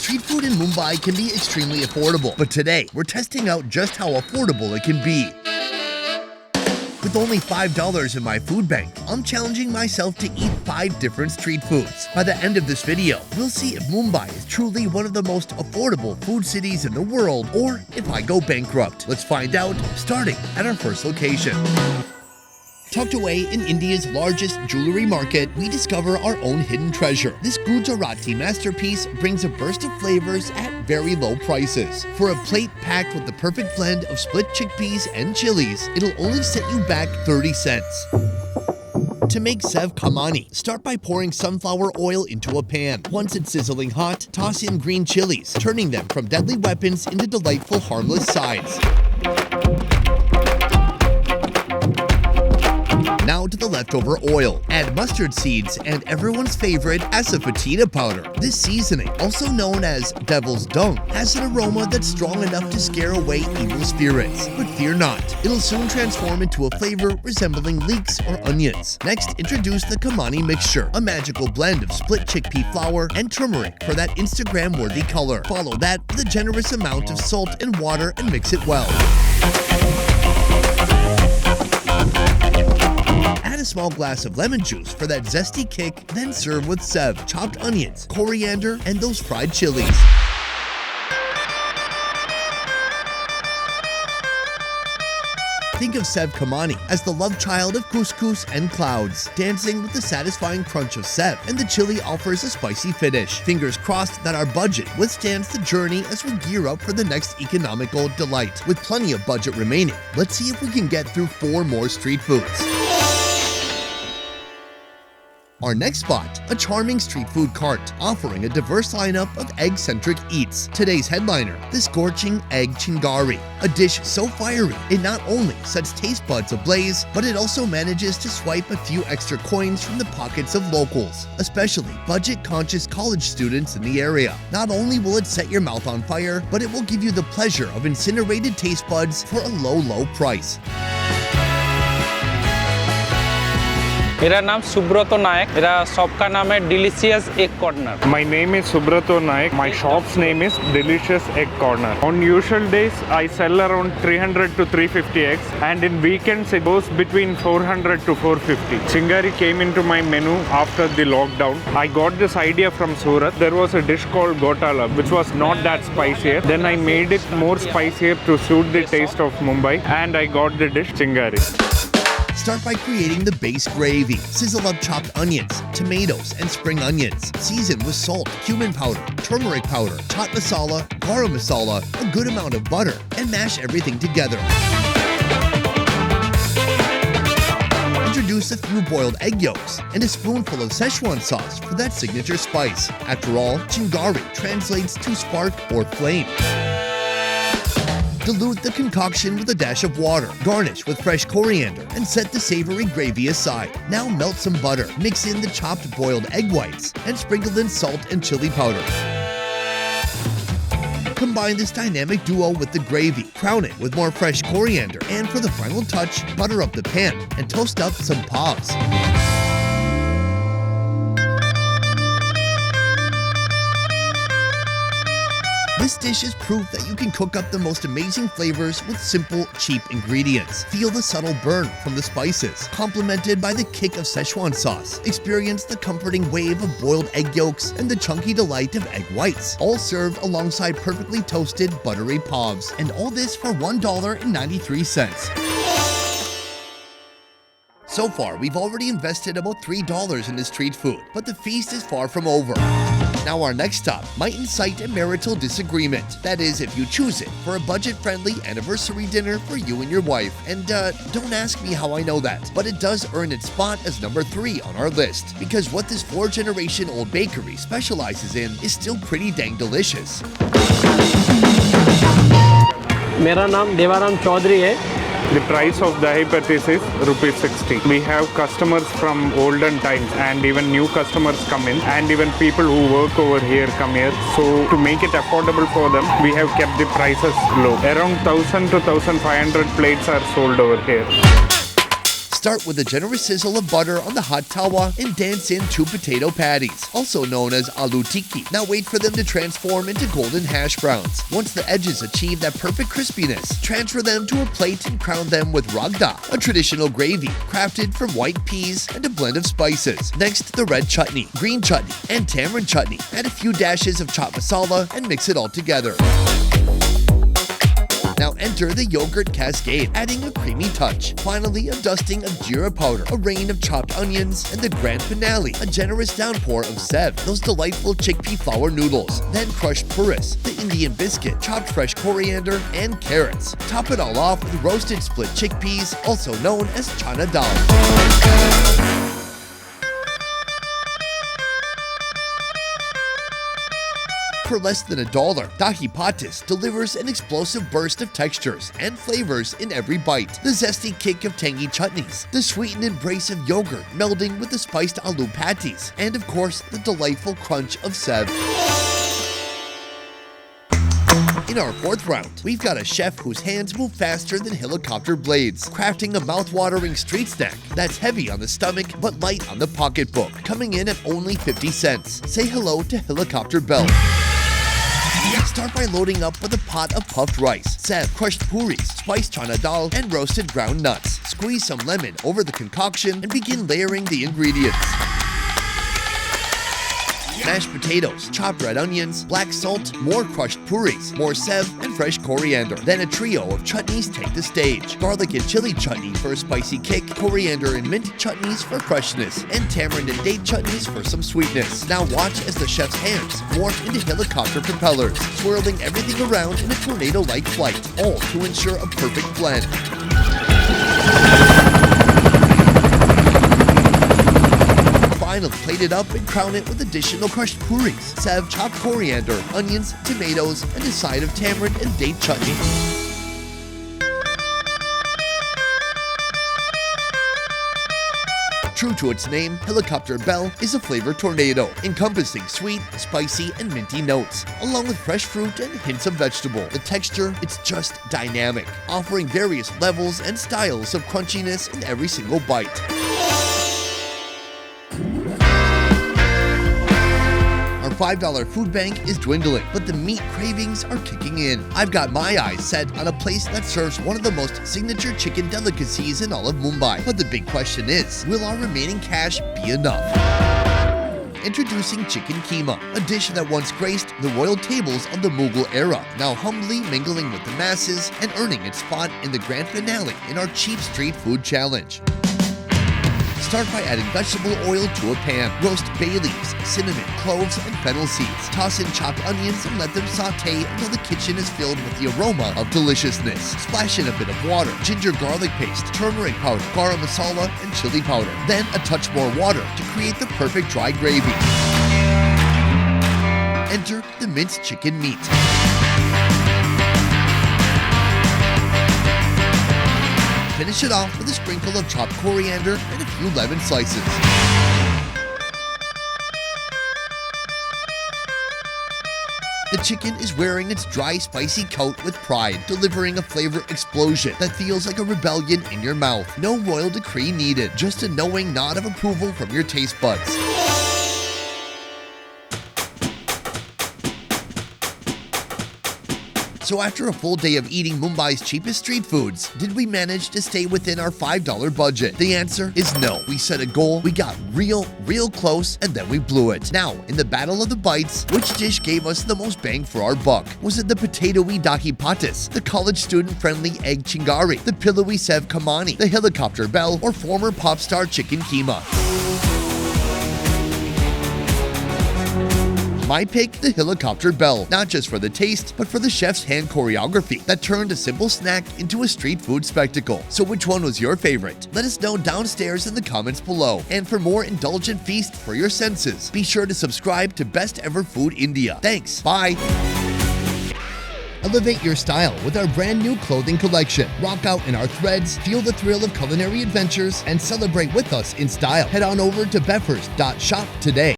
Street food in Mumbai can be extremely affordable, but today we're testing out just how affordable it can be. With only $5 in my food bank, I'm challenging myself to eat 5 different street foods. By the end of this video, we'll see if Mumbai is truly one of the most affordable food cities in the world, or if I go bankrupt. Let's find out, starting at our first location. Tucked away in India's largest jewelry market, we discover our own hidden treasure. This Gujarati masterpiece brings a burst of flavors at very low prices. For a plate packed with the perfect blend of split chickpeas and chilies, it'll only set you back 30 cents. To make Sev Khamani, start by pouring sunflower oil into a pan. Once it's sizzling hot, toss in green chilies, turning them from deadly weapons into delightful, harmless sides. Now to the leftover oil. Add mustard seeds and everyone's favorite asafoetida powder. This seasoning, also known as devil's dung, has an aroma that's strong enough to scare away evil spirits. But fear not, it'll soon transform into a flavor resembling leeks or onions. Next, introduce the Khamani mixture, a magical blend of split chickpea flour and turmeric for that Instagram-worthy color. Follow that with a generous amount of salt and water and mix it well. Add a small glass of lemon juice for that zesty kick, then serve with Sev, chopped onions, coriander, and those fried chilies. Think of Sev Khamani as the love child of couscous and clouds, dancing with the satisfying crunch of Sev, and the chili offers a spicy finish. Fingers crossed that our budget withstands the journey as we gear up for the next economical delight. With plenty of budget remaining, let's see if we can get through 4 more street foods. Our next spot, a charming street food cart offering a diverse lineup of egg-centric eats. Today's headliner, the scorching egg Chingari, a dish so fiery it not only sets taste buds ablaze, but it also manages to swipe a few extra coins from the pockets of locals, especially budget-conscious college students in the area. Not only will it set your mouth on fire, but it will give you the pleasure of incinerated taste buds for a low price. मेरा नाम सुब्रतो नायक मेरा shop का नाम है delicious egg corner My name is Subrato Naik. My shop's name is Delicious Egg Corner. On usual days, I sell around 300 to 350 eggs, and in weekends it goes between 400 to 450. Chingari came into my menu after the lockdown. I got this idea from Surat. There was a dish called Gotala, which was not that spicier. Then I made it more spicier to suit the taste of Mumbai, and I got the dish Chingari. Start by creating the base gravy. Sizzle up chopped onions, tomatoes, and spring onions. Season with salt, cumin powder, turmeric powder, chaat masala, garam masala, a good amount of butter, and mash everything together. Introduce a few boiled egg yolks and a spoonful of Szechuan sauce for that signature spice. After all, Chingari translates to spark or flame. Dilute the concoction with a dash of water, garnish with fresh coriander, and set the savory gravy aside. Now melt some butter, mix in the chopped boiled egg whites, and sprinkle in salt and chili powder. Combine this dynamic duo with the gravy, crown it with more fresh coriander, and for the final touch, butter up the pan and toast up some paves. This dish is proof that you can cook up the most amazing flavors with simple, cheap ingredients. Feel the subtle burn from the spices, complemented by the kick of Szechuan sauce. Experience the comforting wave of boiled egg yolks and the chunky delight of egg whites, all served alongside perfectly toasted, buttery paves. And all this for $1.93. So far, we've already invested about $3 in this street food, but the feast is far from over. Now our next stop might incite a marital disagreement. That is, if you choose it for a budget-friendly anniversary dinner for you and your wife. And don't ask me how I know that, but it does earn its spot as number 3 on our list, because what this 4-generation-old bakery specializes in is still pretty dang delicious. मेरा नाम देवाराम चौधरी है. The price of Dahi Pattice is ₹60. We have customers from olden times, and even new customers come in, and even people who work over here come here. So to make it affordable for them, we have kept the prices low. Around 1,000 to 1,500 plates are sold over here. Start with a generous sizzle of butter on the hot tawa and dance in 2 potato patties, also known as aloo tikki. Now wait for them to transform into golden hash browns. Once the edges achieve that perfect crispiness, transfer them to a plate and crown them with ragda, a traditional gravy crafted from white peas and a blend of spices. Next, the red chutney, green chutney, and tamarind chutney. Add a few dashes of chopped masala and mix it all together. Now enter the yogurt cascade, adding a creamy touch. Finally, a dusting of jeera powder, a rain of chopped onions, and the grand finale, a generous downpour of sev, those delightful chickpea flour noodles. Then crushed puris, the Indian biscuit, chopped fresh coriander, and carrots. Top it all off with roasted split chickpeas, also known as Chana dal. For less than $1, Dahi Pattice delivers an explosive burst of textures and flavors in every bite. The zesty kick of tangy chutneys, the sweetened embrace of yogurt melding with the spiced aloo patties, and of course, the delightful crunch of sev. In our fourth round, we've got a chef whose hands move faster than helicopter blades, crafting a mouth-watering street snack that's heavy on the stomach but light on the pocketbook, coming in at only 50 cents. Say hello to Helicopter Bell. Start by loading up with a pot of puffed rice, sev, crushed puris, spiced chana dal, and roasted ground nuts. Squeeze some lemon over the concoction and begin layering the ingredients. Mashed potatoes, chopped red onions, black salt, more crushed puris, more sev, and fresh coriander. Then a trio of chutneys take the stage. Garlic and chili chutney for a spicy kick, coriander and mint chutneys for freshness, and tamarind and date chutneys for some sweetness. Now watch as the chef's hands morph into helicopter propellers, swirling everything around in a tornado-like flight, all to ensure a perfect blend. Finally, plate it up and crown it with additional crushed puris, sev, chopped coriander, onions, tomatoes, and a side of tamarind and date chutney. True to its name, Helicopter Bell is a flavor tornado, encompassing sweet, spicy, and minty notes, along with fresh fruit and hints of vegetable. The texture, it's just dynamic, offering various levels and styles of crunchiness in every single bite. $5 food bank is dwindling, but the meat cravings are kicking in. I've got my eyes set on a place that serves one of the most signature chicken delicacies in all of Mumbai. But the big question is, will our remaining cash be enough? Introducing chicken Kheema, a dish that once graced the royal tables of the Mughal era, now humbly mingling with the masses and earning its spot in the grand finale in our cheap street food challenge. Start by adding vegetable oil to a pan. Roast bay leaves, cinnamon, cloves, and fennel seeds. Toss in chopped onions and let them saute until the kitchen is filled with the aroma of deliciousness. Splash in a bit of water, ginger garlic paste, turmeric powder, garam masala, and chili powder. Then a touch more water to create the perfect dry gravy. Enter the minced chicken meat. Finish it off with a sprinkle of chopped coriander and a few lemon slices. The chicken is wearing its dry, spicy coat with pride, delivering a flavor explosion that feels like a rebellion in your mouth. No royal decree needed, just a knowing nod of approval from your taste buds. So after a full day of eating Mumbai's cheapest street foods, did we manage to stay within our $5 budget? The answer is no. We set a goal, we got real close, and then we blew it. Now, in the battle of the bites, which dish gave us the most bang for our buck? Was it the potatoey Dahi Pattice, the college student-friendly egg Chingari, the pillowy Sev Khamani, the helicopter bell, or former pop star chicken Kheema? My pick, the helicopter bell, not just for the taste, but for the chef's hand choreography that turned a simple snack into a street food spectacle. So which one was your favorite? Let us know downstairs in the comments below. And for more indulgent feast for your senses, be sure to subscribe to Best Ever Food India. Thanks, bye! Elevate your style with our brand new clothing collection. Rock out in our threads, feel the thrill of culinary adventures, and celebrate with us in style. Head on over to beffers.shop today.